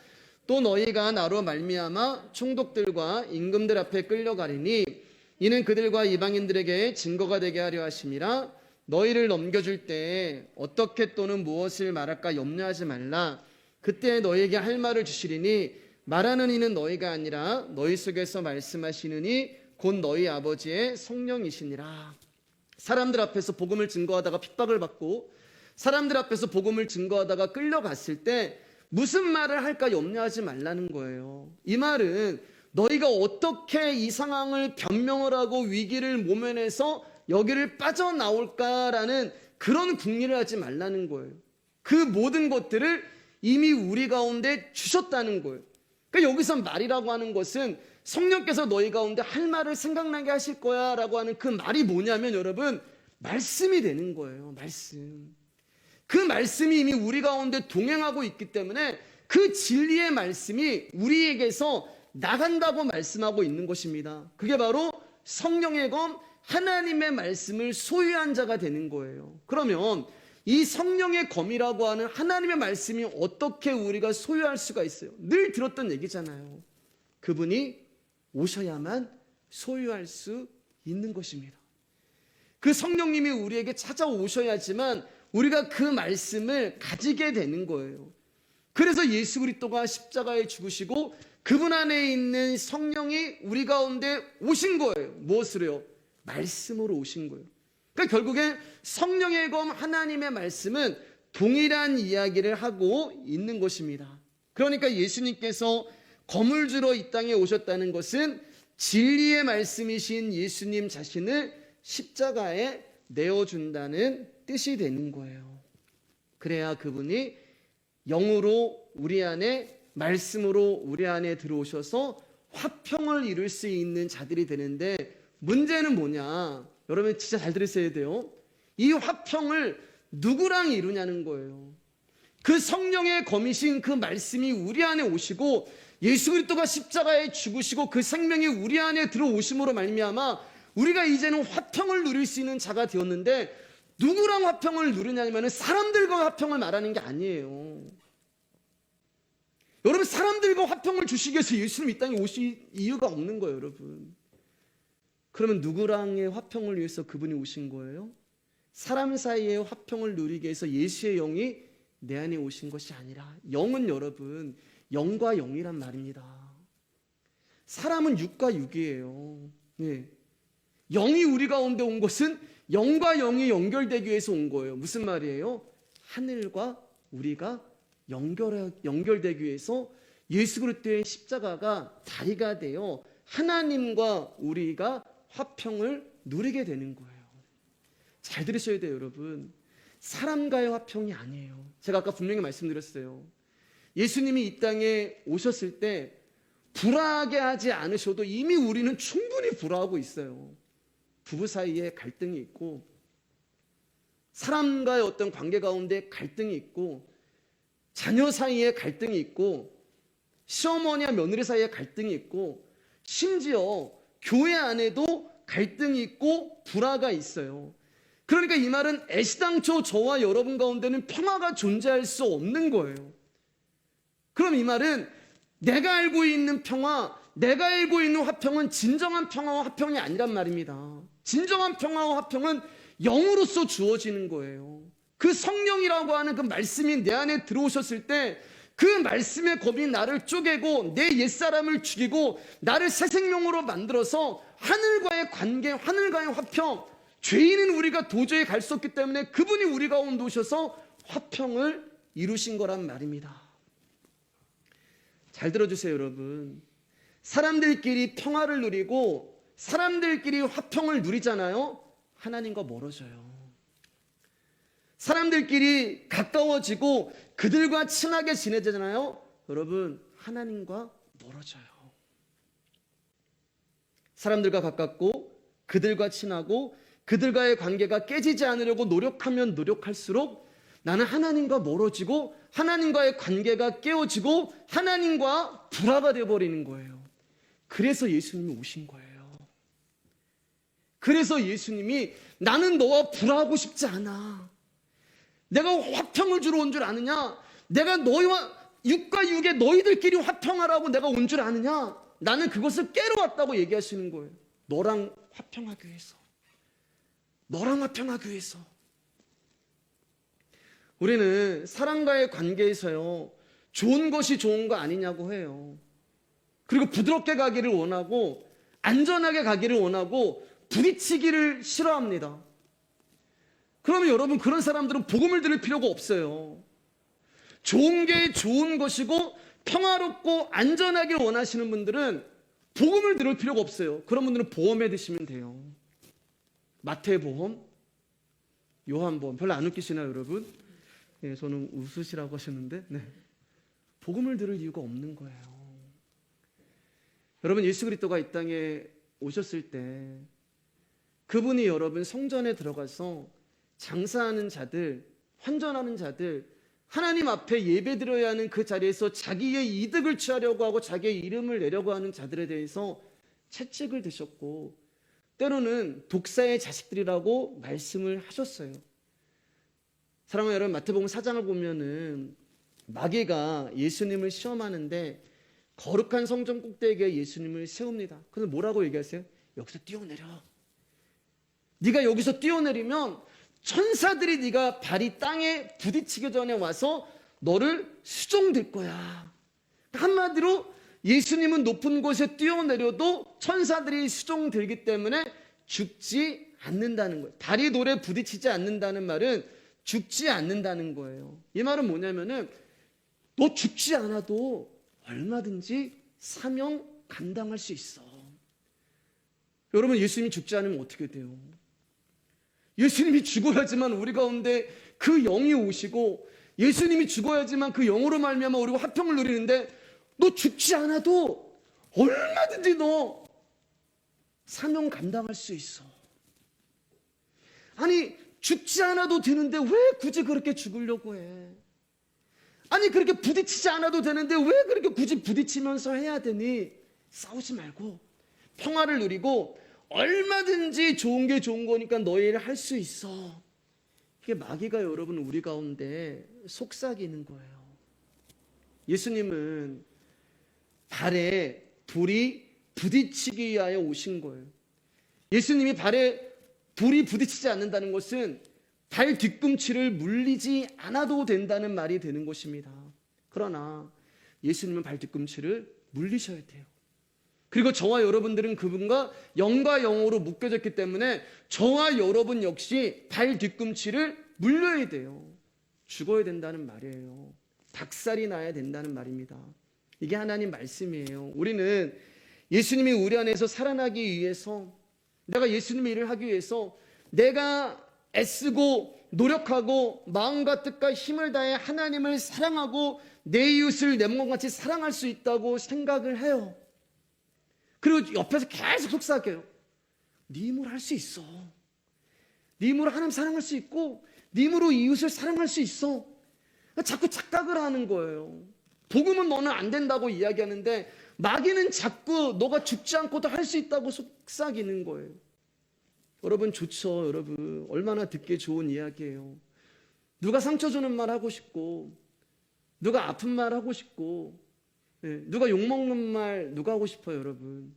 [SPEAKER 1] 또 너희가 나로 말미암아 총독들과 임금들 앞에 끌려가리니 이는 그들과 이방인들에게 증거가 되게 하려 하심이라. 너희를 넘겨줄 때 어떻게 또는 무엇을 말할까 염려하지 말라. 그때 너희에게 할 말을 주시리니 말하는 이는 너희가 아니라 너희 속에서 말씀하시느니 곧 너희 아버지의 성령이시니라. 사람들 앞에서 복음을 증거하다가 핍박을 받고 사람들 앞에서 복음을 증거하다가 끌려갔을 때 무슨 말을 할까 염려하지 말라는 거예요. 이 말은 너희가 어떻게 이 상황을 변명을 하고 위기를 모면해서 여기를 빠져나올까라는 그런 궁리를 하지 말라는 거예요. 그 모든 것들을 이미 우리 가운데 주셨다는 거예요. 그러니까 여기서 말이라고 하는 것은 성령께서 너희 가운데 할 말을 생각나게 하실 거야 라고 하는 그 말이 뭐냐면 여러분, 말씀이 되는 거예요. 말씀. 그 말씀이 이미 우리 가운데 동행하고 있기 때문에 그 진리의 말씀이 우리에게서 나간다고 말씀하고 있는 것입니다. 그게 바로 성령의 검, 하나님의 말씀을 소유한 자가 되는 거예요. 그러면 이 성령의 검이라고 하는 하나님의 말씀이 어떻게 우리가 소유할 수가 있어요? 늘 들었던 얘기잖아요. 그분이 오셔야만 소유할 수 있는 것입니다. 그 성령님이 우리에게 찾아오셔야지만 우리가 그 말씀을 가지게 되는 거예요. 그래서 예수 그리스도가 십자가에 죽으시고 그분 안에 있는 성령이 우리 가운데 오신 거예요. 무엇으로요? 말씀으로 오신 거예요. 그러니까 결국엔 성령의 검 하나님의 말씀은 동일한 이야기를 하고 있는 것입니다. 그러니까 예수님께서 검을 주러 이 땅에 오셨다는 것은 진리의 말씀이신 예수님 자신을 십자가에 내어준다는 뜻이 되는 거예요. 그래야 그분이 영으로 우리 안에, 말씀으로 우리 안에 들어오셔서 화평을 이룰 수 있는 자들이 되는데, 문제는 뭐냐? 여러분 진짜 잘 들으셔야 돼요. 이 화평을 누구랑 이루냐는 거예요. 그 성령의 검이신 그 말씀이 우리 안에 오시고 예수 그리스도가 십자가에 죽으시고 그 생명이 우리 안에 들어오심으로 말미암아 우리가 이제는 화평을 누릴 수 있는 자가 되었는데, 누구랑 화평을 누리냐면 사람들과 화평을 말하는 게 아니에요. 여러분, 사람들과 화평을 주시기 위해서 예수님 이 땅에 오실 이유가 없는 거예요, 여러분. 그러면 누구랑의 화평을 위해서 그분이 오신 거예요? 사람 사이의 화평을 누리기 위해서 예수의 영이 내 안에 오신 것이 아니라, 영은 여러분 영과 영이란 말입니다. 사람은 육과 육이에요. 네. 영이 우리 가운데 온 것은 영과 영이 연결되기 위해서 온 거예요. 무슨 말이에요? 하늘과 우리가 연결되기 위해서 예수 그리스도의 십자가가 다리가 되어 하나님과 우리가 화평을 누리게 되는 거예요. 잘 들으셔야 돼요, 여러분. 사람과의 화평이 아니에요. 제가 아까 분명히 말씀드렸어요. 예수님이 이 땅에 오셨을 때 불화하게 하지 않으셔도 이미 우리는 충분히 불화하고 있어요. 부부 사이에 갈등이 있고, 사람과의 어떤 관계 가운데 갈등이 있고, 자녀 사이에 갈등이 있고, 시어머니와 며느리 사이에 갈등이 있고, 심지어 교회 안에도 갈등이 있고 불화가 있어요. 그러니까 이 말은 애시당초 저와 여러분 가운데는 평화가 존재할 수 없는 거예요. 그럼 이 말은 내가 알고 있는 평화, 내가 알고 있는 화평은 진정한 평화와 화평이 아니란 말입니다. 진정한 평화와 화평은 영으로서 주어지는 거예요. 그 성령이라고 하는 그 말씀이 내 안에 들어오셨을 때 그 말씀의 검이 나를 쪼개고 내 옛사람을 죽이고 나를 새 생명으로 만들어서 하늘과의 관계, 하늘과의 화평, 죄인은 우리가 도저히 갈 수 없기 때문에 그분이 우리 가운데 오셔서 화평을 이루신 거란 말입니다. 잘 들어주세요, 여러분. 사람들끼리 평화를 누리고 사람들끼리 화평을 누리잖아요. 하나님과 멀어져요. 사람들끼리 가까워지고 그들과 친하게 지내잖아요. 여러분, 하나님과 멀어져요. 사람들과 가깝고 그들과 친하고 그들과의 관계가 깨지지 않으려고 노력하면 노력할수록 나는 하나님과 멀어지고 하나님과의 관계가 깨어지고 하나님과 불화가 되어버리는 거예요. 그래서 예수님이 오신 거예요. 그래서 예수님이 나는 너와 불화하고 싶지 않아. 내가 화평을 주러 온 줄 아느냐? 내가 너희와 육과 육의 너희들끼리 화평하라고 내가 온 줄 아느냐? 나는 그것을 깨러 왔다고 얘기하시는 거예요. 너랑 화평하기 위해서. 너랑 화평하기 위해서. 우리는 사람과의 관계에서요, 좋은 것이 좋은 거 아니냐고 해요. 그리고 부드럽게 가기를 원하고 안전하게 가기를 원하고 부딪히기를 싫어합니다. 그러면 여러분, 그런 사람들은 복음을 들을 필요가 없어요. 좋은 게 좋은 것이고 평화롭고 안전하길 원하시는 분들은 복음을 들을 필요가 없어요. 그런 분들은 보험에 드시면 돼요. 마태보험, 요한보험. 별로 안 웃기시나요, 여러분? 네, 저는 웃으시라고 하셨는데, 네. 복음을 들을 이유가 없는 거예요. 여러분, 예수 그리스도가 이 땅에 오셨을 때 그분이 여러분 성전에 들어가서 장사하는 자들, 환전하는 자들, 하나님 앞에 예배드려야 하는 그 자리에서 자기의 이득을 취하려고 하고 자기의 이름을 내려고 하는 자들에 대해서 채찍을 드셨고, 때로는 독사의 자식들이라고 말씀을 하셨어요. 사랑하는 여러분, 마태복음 4장을 보면은 마귀가 예수님을 시험하는데 거룩한 성전 꼭대기에 예수님을 세웁니다. 그래서 뭐라고 얘기하세요? 여기서 뛰어내려. 네가 여기서 뛰어내리면 천사들이 네가 발이 땅에 부딪히기 전에 와서 너를 수종될 거야. 한마디로 예수님은 높은 곳에 뛰어내려도 천사들이 수종들기 때문에 죽지 않는다는 거예요. 발이 돌에 부딪히지 않는다는 말은 죽지 않는다는 거예요. 이 말은 뭐냐면은 너 죽지 않아도 얼마든지 사명 감당할 수 있어. 여러분, 예수님이 죽지 않으면 어떻게 돼요? 예수님이 죽어야지만 우리 가운데 그 영이 오시고, 예수님이 죽어야지만 그 영으로 말미암아 우리가 화평을 누리는데, 너 죽지 않아도 얼마든지 너 사명 감당할 수 있어. 아니, 죽지 않아도 되는데 왜 굳이 그렇게 죽으려고 해? 아니, 그렇게 부딪히지 않아도 되는데 왜 그렇게 굳이 부딪히면서 해야 되니? 싸우지 말고 평화를 누리고 얼마든지 좋은 게 좋은 거니까 너희 일 할 수 있어. 이게 마귀가 여러분 우리 가운데 속삭이는 거예요. 예수님은 발에 돌이 부딪히기 위하여 오신 거예요. 예수님이 발에 돌이 부딪히지 않는다는 것은 발 뒤꿈치를 물리지 않아도 된다는 말이 되는 것입니다. 그러나 예수님은 발 뒤꿈치를 물리셔야 돼요. 그리고 저와 여러분들은 그분과 영과 영으로 묶여졌기 때문에 저와 여러분 역시 발 뒤꿈치를 물려야 돼요. 죽어야 된다는 말이에요. 닭살이 나야 된다는 말입니다. 이게 하나님 말씀이에요. 우리는 예수님이 우리 안에서 살아나기 위해서, 내가 예수님의 일을 하기 위해서 내가 애쓰고 노력하고 마음과 뜻과 힘을 다해 하나님을 사랑하고 내 이웃을 내 몸같이 사랑할 수 있다고 생각을 해요. 그리고 옆에서 계속 속삭여요. 네 힘으로 할 수 있어. 네 힘으로 하나님 사랑할 수 있고 네 힘으로 이웃을 사랑할 수 있어. 자꾸 착각을 하는 거예요. 복음은 너는 안 된다고 이야기하는데 마귀는 자꾸 너가 죽지 않고도 할 수 있다고 속삭이는 거예요. 여러분, 좋죠. 여러분, 얼마나 듣기 좋은 이야기예요. 누가 상처 주는 말 하고 싶고, 누가 아픈 말 하고 싶고, 누가 욕먹는 말 누가 하고 싶어요, 여러분?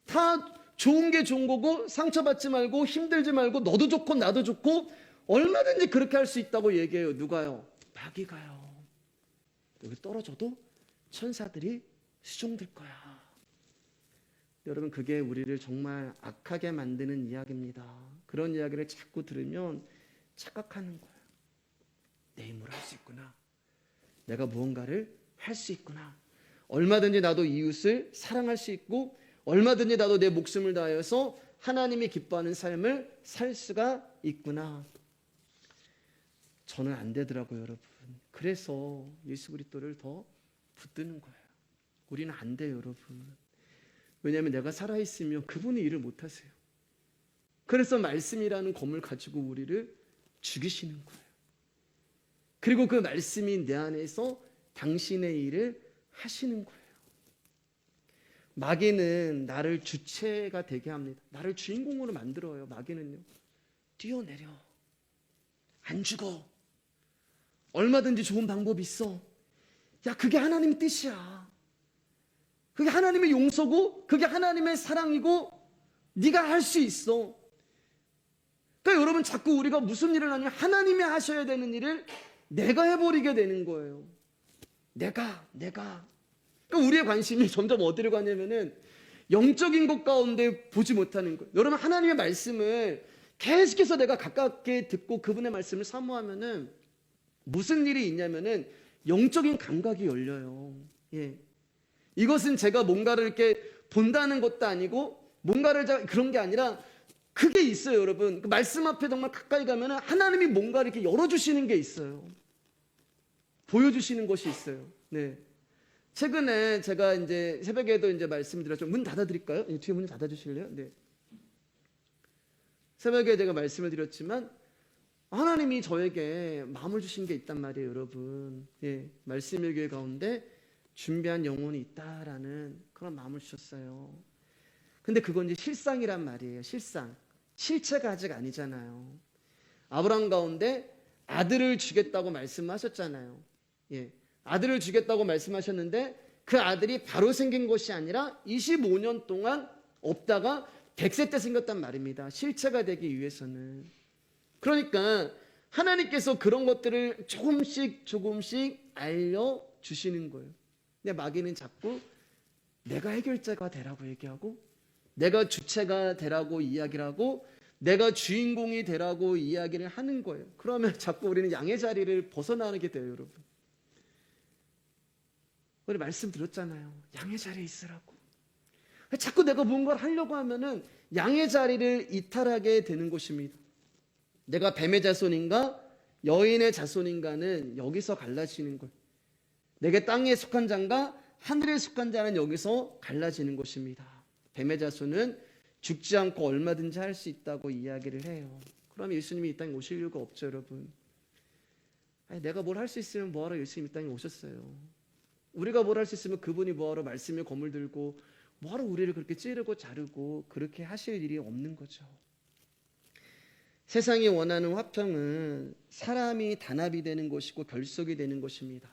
[SPEAKER 1] 다 좋은 게 좋은 거고, 상처받지 말고 힘들지 말고 너도 좋고 나도 좋고 얼마든지 그렇게 할 수 있다고 얘기해요. 누가요? 마귀가요. 여기 떨어져도 천사들이 수종될 거야. 여러분, 그게 우리를 정말 악하게 만드는 이야기입니다. 그런 이야기를 자꾸 들으면 착각하는 거예요. 내 힘으로 할 수 있구나. 내가 무언가를 할 수 있구나. 얼마든지 나도 이웃을 사랑할 수 있고 얼마든지 나도 내 목숨을 다하여서 하나님이 기뻐하는 삶을 살 수가 있구나. 저는 안 되더라고요, 여러분. 그래서 예수 그리스도를 더 붙드는 거예요. 우리는 안 돼요, 여러분. 왜냐하면 내가 살아있으면 그분이 일을 못하세요. 그래서 말씀이라는 검을 가지고 우리를 죽이시는 거예요. 그리고 그 말씀이 내 안에서 당신의 일을 하시는 거예요. 마귀는 나를 주체가 되게 합니다. 나를 주인공으로 만들어요. 마귀는요. 뛰어내려. 안 죽어. 얼마든지 좋은 방법이 있어. 야, 그게 하나님의 뜻이야. 그게 하나님의 용서고 그게 하나님의 사랑이고 네가 할 수 있어. 그러니까 여러분, 자꾸 우리가 무슨 일을 하냐면 하나님이 하셔야 되는 일을 내가 해버리게 되는 거예요. 내가. 그러니까 우리의 관심이 점점 어디로 가냐면은 영적인 것 가운데 보지 못하는 거예요. 여러분, 하나님의 말씀을 계속해서 내가 가깝게 듣고 그분의 말씀을 사모하면은 무슨 일이 있냐면은 영적인 감각이 열려요. 예. 이것은 제가 뭔가를 이렇게 본다는 것도 아니고 뭔가를 그런 게 아니라 그게 있어요, 여러분. 그 말씀 앞에 정말 가까이 가면은 하나님이 뭔가 이렇게 열어주시는 게 있어요. 보여주시는 것이 있어요. 네. 최근에 제가 이제 새벽에도 이제 말씀드렸죠. 문 닫아드릴까요? 뒤에 문 닫아주실래요? 네. 새벽에 제가 말씀을 드렸지만 하나님이 저에게 마음을 주신 게 있단 말이에요, 여러분. 예, 말씀의 교회 가운데 준비한 영혼이 있다라는 그런 마음을 주셨어요. 근데 그건 이제 실상이란 말이에요. 실상. 실체가 아직 아니잖아요. 아브라함 가운데 아들을 주겠다고 말씀하셨잖아요. 예, 아들을 주겠다고 말씀하셨는데 그 아들이 바로 생긴 것이 아니라 25년 동안 없다가 100세 때 생겼단 말입니다. 실체가 되기 위해서는. 그러니까 하나님께서 그런 것들을 조금씩 알려주시는 거예요. 근데 마귀는 자꾸 내가 해결자가 되라고 얘기하고 내가 주체가 되라고 이야기를 하고 내가 주인공이 되라고 이야기를 하는 거예요. 그러면 자꾸 우리는 양의 자리를 벗어나게 돼요, 여러분. 우리 말씀드렸잖아요. 양의 자리에 있으라고. 자꾸 내가 뭔가를 하려고 하면은 양의 자리를 이탈하게 되는 것입니다. 내가 뱀의 자손인가 여인의 자손인가는 여기서 갈라지는 거예요. 내게 땅에 속한 자인가 하늘에 속한 자는 여기서 갈라지는 것입니다. 뱀의 자손은 죽지 않고 얼마든지 할 수 있다고 이야기를 해요. 그럼 예수님이 이 땅에 오실 이유가 없죠, 여러분. 아니, 내가 뭘 할 수 있으면 뭐하러 예수님이 이 땅에 오셨어요. 우리가 뭘 할 수 있으면 그분이 뭐하러 말씀에 검을 들고 뭐하러 우리를 그렇게 찌르고 자르고 그렇게 하실 일이 없는 거죠. 세상이 원하는 화평은 사람이 단합이 되는 것이고 결속이 되는 것입니다.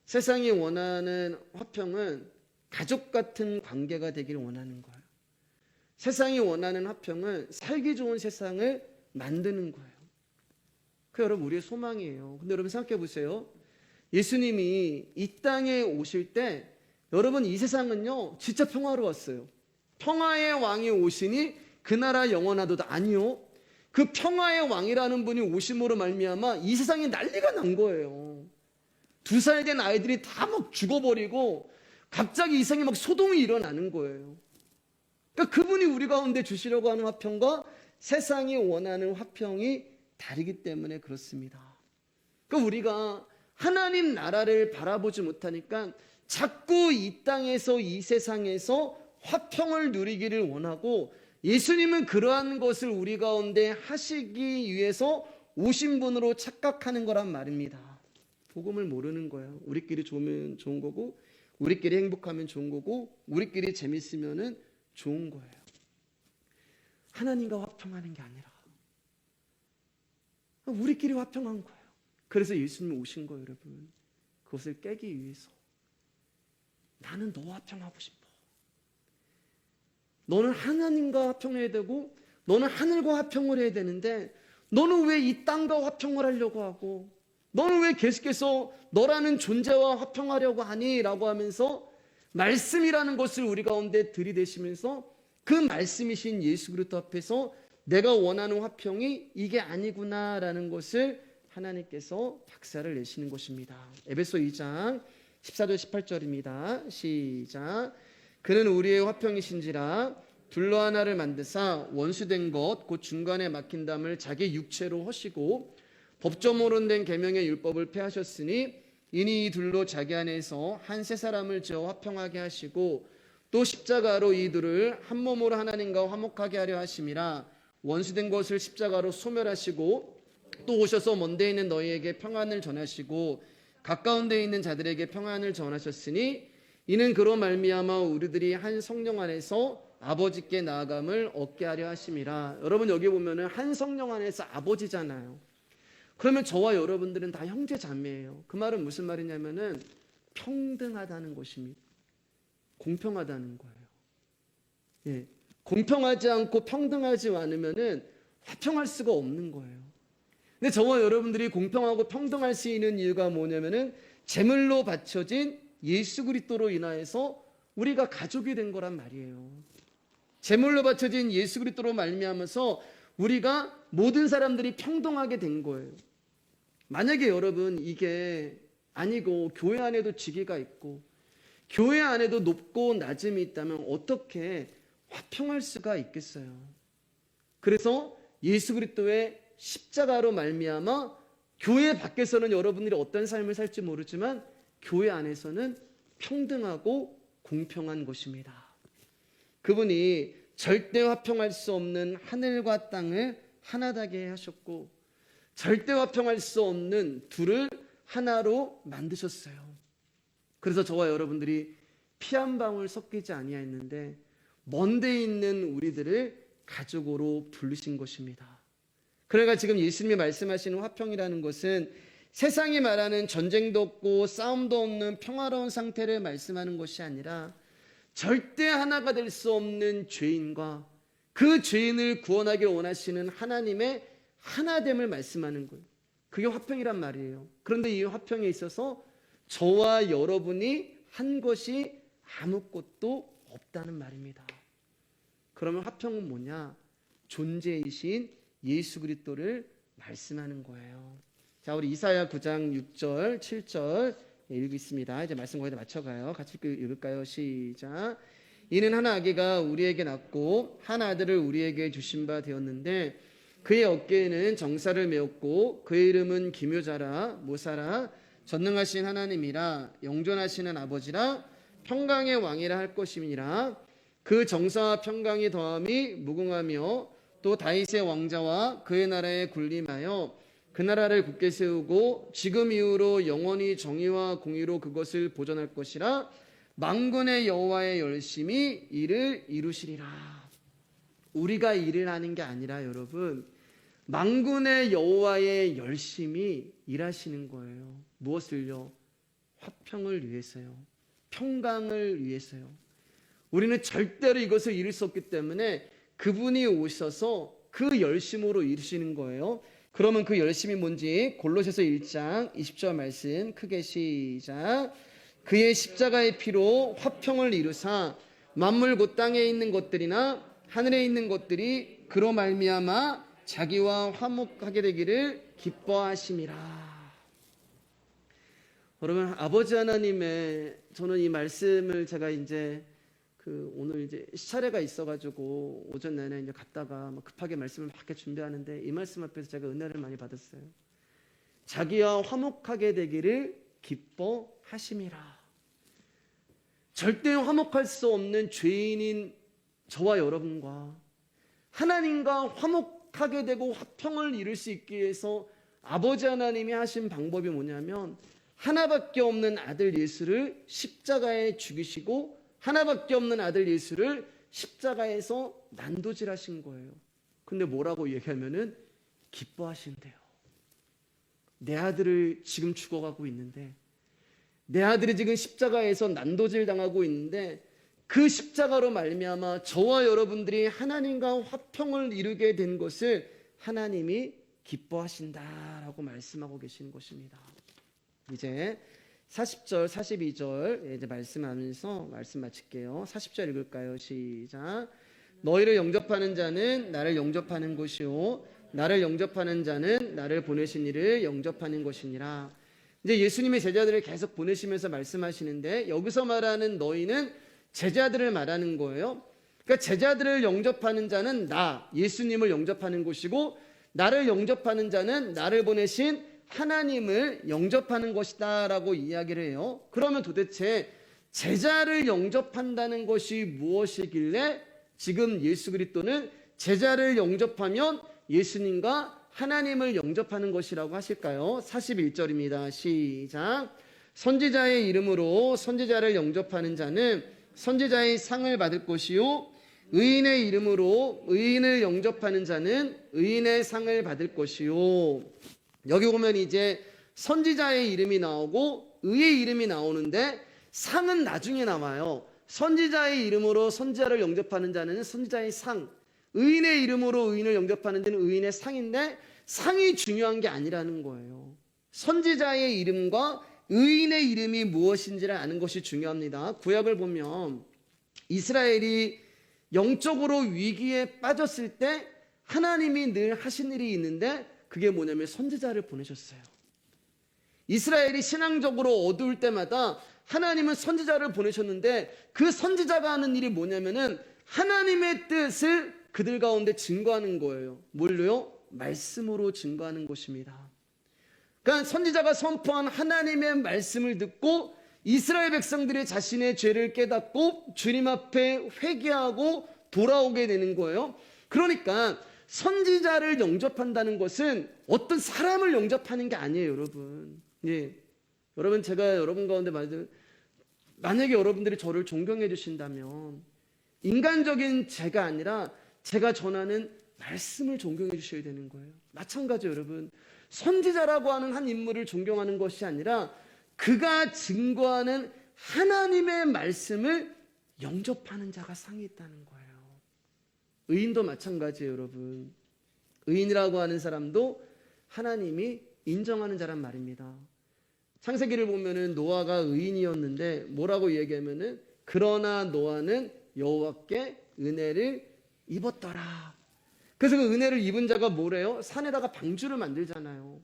[SPEAKER 1] 세상이 원하는 화평은 가족 같은 관계가 되기를 원하는 거예요. 세상이 원하는 화평은 살기 좋은 세상을 만드는 거예요. 그 여러분 우리의 소망이에요. 근데 여러분 생각해 보세요. 예수님이 이 땅에 오실 때 여러분 이 세상은요 진짜 평화로웠어요. 평화의 왕이 오시니 그 나라 영원하도다. 아니요. 그 평화의 왕이라는 분이 오심으로 말미암아 이 세상이 난리가 난 거예요. 2살 된 아이들이 다 막 죽어버리고 갑자기 이 세상에 막 소동이 일어나는 거예요. 그러니까 그분이 우리 가운데 주시려고 하는 화평과 세상이 원하는 화평이 다르기 때문에 그렇습니다. 그러니까 우리가 하나님 나라를 바라보지 못하니까 자꾸 이 땅에서 이 세상에서 화평을 누리기를 원하고 예수님은 그러한 것을 우리 가운데 하시기 위해서 오신 분으로 착각하는 거란 말입니다. 복음을 모르는 거예요. 우리끼리 좋으면 좋은 거고 우리끼리 행복하면 좋은 거고 우리끼리 재밌으면 좋은 거예요. 하나님과 화평하는 게 아니라 우리끼리 화평한 거예요. 그래서 예수님이 오신 거예요, 여러분. 그것을 깨기 위해서. 나는 너와 화평하고 싶어. 너는 하나님과 화평해야 되고 너는 하늘과 화평을 해야 되는데 너는 왜 이 땅과 화평을 하려고 하고 너는 왜 계속해서 너라는 존재와 화평하려고 하니? 라고 하면서 말씀이라는 것을 우리 가운데 들이대시면서 그 말씀이신 예수 그리스도 앞에서 내가 원하는 화평이 이게 아니구나라는 것을 하나님께서 박살을 내시는 것입니다. 에베소 2장 14절 18절입니다. 시작. 그는 우리의 화평이신지라 둘러 하나를 만드사 원수된 것 곧 중간에 막힌 담을 자기 육체로 허시고 법조문으로 된 계명의 율법을 폐하셨으니 이니 이 둘로 자기 안에서 한 세 사람을 지어 화평하게 하시고 또 십자가로 이 둘을 한 몸으로 하나님과 화목하게 하려 하심이라. 원수된 것을 십자가로 소멸하시고 또 오셔서 먼 데 있는 너희에게 평안을 전하시고 가까운 데 있는 자들에게 평안을 전하셨으니 이는 그로 말미암아 우리들이 한 성령 안에서 아버지께 나아감을 얻게 하려 하심이라. 여러분 여기 보면은 한 성령 안에서 아버지잖아요. 그러면 저와 여러분들은 다 형제 자매예요. 그 말은 무슨 말이냐면은 평등하다는 것입니다. 공평하다는 거예요. 예. 공평하지 않고 평등하지 않으면은 화평할 수가 없는 거예요. 근데 저와 여러분들이 공평하고 평등할 수 있는 이유가 뭐냐면은 제물로 바쳐진 예수 그리스도로 인하여서 우리가 가족이 된 거란 말이에요. 제물로 바쳐진 예수 그리스도로 말미암아서 우리가 모든 사람들이 평등하게 된 거예요. 만약에 여러분 이게 아니고 교회 안에도 직위가 있고 교회 안에도 높고 낮음이 있다면 어떻게 화평할 수가 있겠어요? 그래서 예수 그리스도의 십자가로 말미암아 교회 밖에서는 여러분들이 어떤 삶을 살지 모르지만 교회 안에서는 평등하고 공평한 것입니다. 그분이 절대 화평할 수 없는 하늘과 땅을 하나되게 하셨고 절대 화평할 수 없는 둘을 하나로 만드셨어요. 그래서 저와 여러분들이 피 한 방울 섞이지 아니하였는데 먼데 있는 우리들을 가족으로 부르신 것입니다. 그러니까 지금 예수님이 말씀하시는 화평이라는 것은 세상이 말하는 전쟁도 없고 싸움도 없는 평화로운 상태를 말씀하는 것이 아니라 절대 하나가 될 수 없는 죄인과 그 죄인을 구원하길 원하시는 하나님의 하나됨을 말씀하는 거예요. 그게 화평이란 말이에요. 그런데 이 화평에 있어서 저와 여러분이 한 것이 아무것도 없다는 말입니다. 그러면 화평은 뭐냐? 존재이신 예수 그리스도를 말씀하는 거예요. 자, 우리 이사야 9장 6절 7절 읽겠습니다. 이제 말씀 거의 다 맞춰가요. 같이 읽을까요? 시작. 이는 한 아기가 우리에게 낳고 한 아들을 우리에게 주신 바 되었는데 그의 어깨에는 정사를 메었고 그의 이름은 기묘자라 모사라 전능하신 하나님이라 영존하시는 아버지라 평강의 왕이라 할 것임이라. 그 정사와 평강이 더함이 무궁하며 또 다윗의 왕자와 그의 나라에 군림하여 그 나라를 굳게 세우고 지금 이후로 영원히 정의와 공의로 그것을 보존할 것이라. 만군의 여호와의 열심히 이를 이루시리라. 우리가 일을 하는 게 아니라 여러분 만군의 여호와의 열심히 일하시는 거예요. 무엇을요? 화평을 위해서요. 평강을 위해서요. 우리는 절대로 이것을 이룰 수 없기 때문에 그분이 오셔서 그 열심으로 이루시는 거예요. 그러면 그 열심이 뭔지 골로새서 1장 20절 말씀 크게 시작. 그의 십자가의 피로 화평을 이루사 만물 곧 땅에 있는 것들이나 하늘에 있는 것들이 그로 말미암아 자기와 화목하게 되기를 기뻐하심이라. 여러분 아버지 하나님의 저는 이 말씀을 제가 이제 오늘 이제 시차례가 있어가지고 오전 내내 이제 갔다가 급하게 말씀을 막 이렇게 준비하는데 이 말씀 앞에서 제가 은혜를 많이 받았어요. 자기와 화목하게 되기를 기뻐하심이라. 절대 화목할 수 없는 죄인인 저와 여러분과 하나님과 화목하게 되고 화평을 이룰 수 있기 위해서 아버지 하나님이 하신 방법이 뭐냐면 하나밖에 없는 아들 예수를 십자가에 죽이시고 하나밖에 없는 아들 예수를 십자가에서 난도질하신 거예요. 근데 뭐라고 얘기하면은 기뻐하신대요. 내 아들을 지금 죽어가고 있는데 내 아들이 지금 십자가에서 난도질 당하고 있는데 그 십자가로 말미암아 저와 여러분들이 하나님과 화평을 이루게 된 것을 하나님이 기뻐하신다라고 말씀하고 계시는 것입니다. 이제 40절, 42절 이제 말씀하면서 말씀 마칠게요. 40절 읽을까요? 시작. 너희를 영접하는 자는 나를 영접하는 것이요 나를 영접하는 자는 나를 보내신 이를 영접하는 것이니라. 이제 예수님의 제자들을 계속 보내시면서 말씀하시는데 여기서 말하는 너희는 제자들을 말하는 거예요. 그러니까 제자들을 영접하는 자는 나 예수님을 영접하는 것이고 나를 영접하는 자는 나를 보내신 하나님을 영접하는 것이다 라고 이야기를 해요. 그러면 도대체 제자를 영접한다는 것이 무엇이길래 지금 예수 그리스도는 제자를 영접하면 예수님과 하나님을 영접하는 것이라고 하실까요? 41절입니다. 시작. 선지자의 이름으로 선지자를 영접하는 자는 선지자의 상을 받을 것이요 의인의 이름으로 의인을 영접하는 자는 의인의 상을 받을 것이요. 여기 보면 이제 선지자의 이름이 나오고 의의 이름이 나오는데 상은 나중에 나와요. 선지자의 이름으로 선지자를 영접하는 자는 선지자의 상, 의인의 이름으로 의인을 영접하는 자는 의인의 상인데 상이 중요한 게 아니라는 거예요. 선지자의 이름과 의인의 이름이 무엇인지를 아는 것이 중요합니다. 구약을 보면 이스라엘이 영적으로 위기에 빠졌을 때 하나님이 늘 하신 일이 있는데 그게 뭐냐면 선지자를 보내셨어요. 이스라엘이 신앙적으로 어두울 때마다 하나님은 선지자를 보내셨는데 그 선지자가 하는 일이 뭐냐면은 하나님의 뜻을 그들 가운데 증거하는 거예요. 뭘로요? 말씀으로 증거하는 것입니다. 그러니까 선지자가 선포한 하나님의 말씀을 듣고 이스라엘 백성들이 자신의 죄를 깨닫고 주님 앞에 회개하고 돌아오게 되는 거예요. 그러니까 선지자를 영접한다는 것은 어떤 사람을 영접하는 게 아니에요, 여러분. 예. 여러분, 제가 여러분 가운데 만약에 여러분들이 저를 존경해 주신다면 인간적인 제가 아니라 제가 전하는 말씀을 존경해 주셔야 되는 거예요. 마찬가지로 여러분, 선지자라고 하는 한 인물을 존경하는 것이 아니라 그가 증거하는 하나님의 말씀을 영접하는 자가 상이 있다는 거예요. 의인도 마찬가지예요, 여러분. 의인이라고 하는 사람도 하나님이 인정하는 자란 말입니다. 창세기를 보면은 노아가 의인이었는데 뭐라고 얘기하면은 그러나 노아는 여호와께 은혜를 입었더라. 그래서 그 은혜를 입은 자가 뭐래요? 산에다가 방주를 만들잖아요.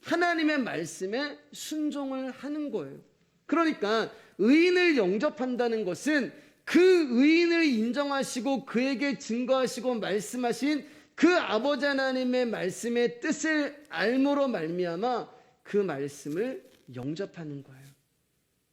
[SPEAKER 1] 하나님의 말씀에 순종을 하는 거예요. 그러니까 의인을 영접한다는 것은 그 의인을 인정하시고 그에게 증거하시고 말씀하신 그 아버지 하나님의 말씀의 뜻을 알므로 말미암아 그 말씀을 영접하는 거예요.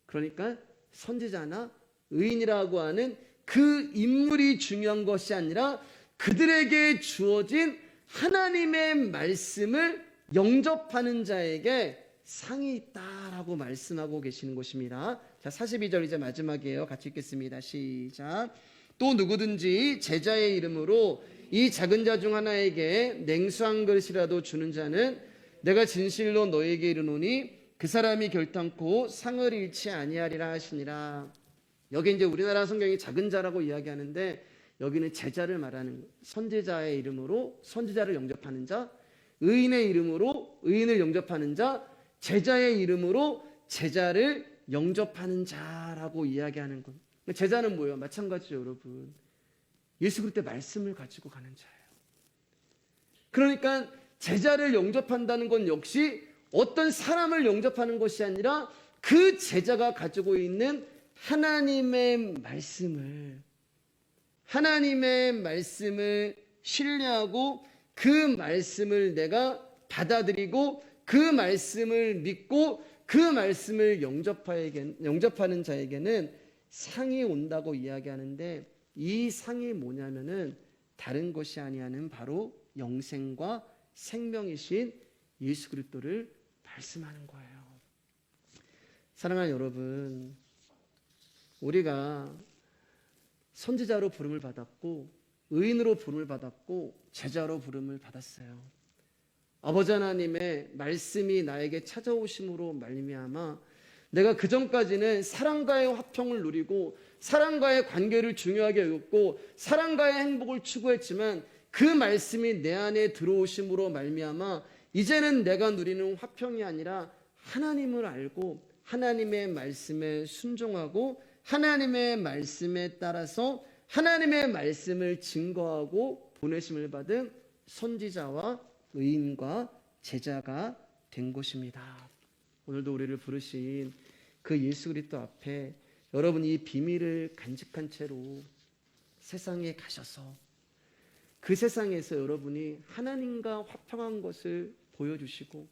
[SPEAKER 1] 그러니까 선지자나 의인이라고 하는 그 인물이 중요한 것이 아니라 그들에게 주어진 하나님의 말씀을 영접하는 자에게 상이 있다라고 말씀하고 계시는 것입니다. 자, 42절 이제 마지막이에요. 같이 읽겠습니다. 시작. 또 누구든지 제자의 이름으로 이 작은 자 중 하나에게 냉수한 그릇이라도 주는 자는 내가 진실로 너에게 이르노니 그 사람이 결탄코 상을 잃지 아니하리라 하시니라. 여기 이제 우리나라 성경이 작은 자라고 이야기하는데 여기는 제자를 말하는 거예요. 선지자의 이름으로 선지자를 영접하는 자, 의인의 이름으로 의인을 영접하는 자, 제자의 이름으로 제자를 영접하는 자라고 이야기하는 것. 제자는 뭐예요? 마찬가지죠, 여러분. 예수 그리스도의 말씀을 가지고 가는 자예요. 그러니까 제자를 영접한다는 건 역시 어떤 사람을 영접하는 것이 아니라 그 제자가 가지고 있는 하나님의 말씀을 신뢰하고 그 말씀을 내가 받아들이고 그 말씀을 믿고 그 말씀을 영접하는 자에게는 상이 온다고 이야기하는데 이 상이 뭐냐면은 다른 것이 아니하는 바로 영생과 생명이신 예수 그리스도를 말씀하는 거예요. 사랑하는 여러분, 우리가 선지자로 부름을 받았고 의인으로 부름을 받았고 제자로 부름을 받았어요. 아버지 하나님의 말씀이 나에게 찾아오심으로 말미암아 내가 그전까지는 사랑과의 화평을 누리고 사랑과의 관계를 중요하게 여겼고 사랑과의 행복을 추구했지만 그 말씀이 내 안에 들어오심으로 말미암아 이제는 내가 누리는 화평이 아니라 하나님을 알고 하나님의 말씀에 순종하고 하나님의 말씀에 따라서 하나님의 말씀을 증거하고 보내심을 받은 선지자와 의인과 제자가 된 것입니다. 오늘도 우리를 부르신 그 예수 그리스도 앞에 여러분 이 비밀을 간직한 채로 세상에 가셔서 그 세상에서 여러분이 하나님과 화평한 것을 보여주시고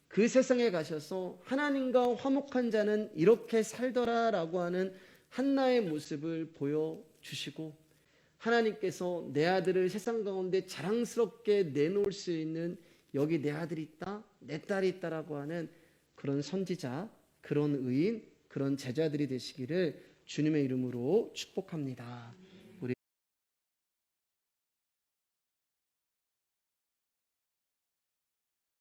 [SPEAKER 1] 그 세상에 가셔서 하나님과 화목한 자는 이렇게 살더라라고 하는 한나의 모습을 보여주시고 하나님께서 내 아들을 세상 가운데 자랑스럽게 내놓을 수 있는 여기 내 아들이 있다, 내 딸이 있다라고 하는 그런 선지자, 그런 의인, 그런 제자들이 되시기를 주님의 이름으로 축복합니다.